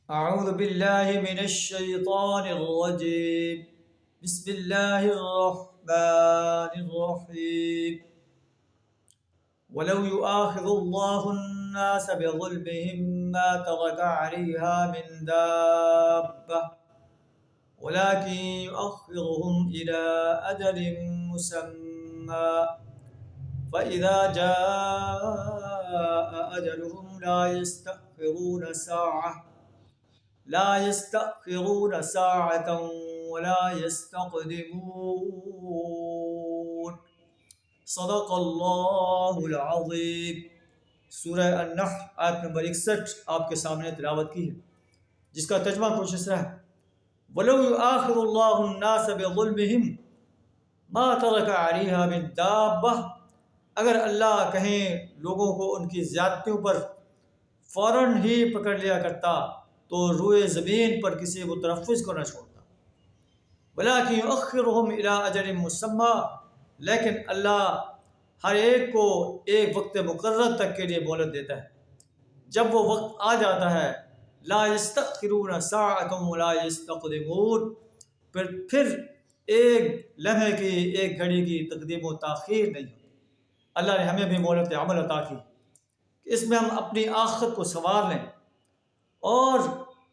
أعوذ بالله من الشيطان الرجيم. بسم الله الرحمن الرحيم. ولو يؤاخذ الله الناس بظلمهم ما ترك عليها من دابة ولكن يؤخرهم إلى أجل مسمى فإذا جاء أجلهم لا يستأخرون ساعة ولا يستقدمون. صدق اللہ العظیم. سورہ النحل آیت نمبر 61 آپ کے سامنے تلاوت کی ہے، جس کا ترجمہ کچھ اس طرح ہے: وَلَوْ يُؤَاخِذُ اللَّهُ النَّاسَ بِظُلْمِهِمْ مَا تَرَكَ عَلَيْهَا مِن دَابَّةٍ، اگر اللہ کہیں لوگوں کو ان کی زیادتیوں پر فوراً ہی پکڑ لیا کرتا تو روئے زمین پر کسی متنفس کو نہ چھوڑتا. وَلَٰكِن يُؤَخِّرُهُمْ إِلَىٰ أَجَلٍ مُّسَمًّى، لیکن اللہ ہر ایک کو ایک وقت مقرر تک کے لیے مہلت دیتا ہے. جب وہ وقت آ جاتا ہے لا يستأخرون ساعة ولا يستقدمون، پھر ایک لمحے کی، ایک گھڑی کی تقدیم و تاخیر نہیں ہوتی. اللہ نے ہمیں بھی مہلت عمل عطا کی کہ اس میں ہم اپنی آخرت کو سنوار لیں اور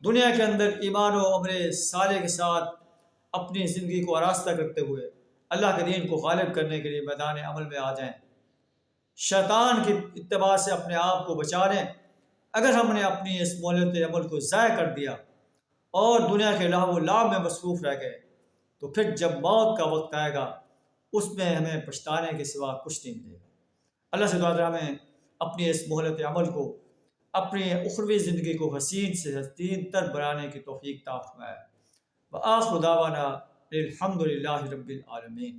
دنیا کے اندر ایمان و عمل صالح کے ساتھ اپنی زندگی کو آراستہ کرتے ہوئے اللہ کے دین کو غالب کرنے کے لیے میدان عمل میں آ جائیں. شیطان کی اتباع سے اپنے آپ کو بچا لیں. اگر ہم نے اپنی اس مہلت عمل کو ضائع کر دیا اور دنیا کے لہو و لعب میں مصروف رہ گئے تو پھر جب موت کا وقت آئے گا اس میں ہمیں پچھتانے کے سوا کچھ نہیں ملے گا. اللہ سے دعا ہمیں اپنی اس مہلت عمل کو اپنی اخروی زندگی کو حسین سے حسین تر بنانے کی توفیق عطا فرمائے. وآخر دعوانا الحمد للہ رب العالمین.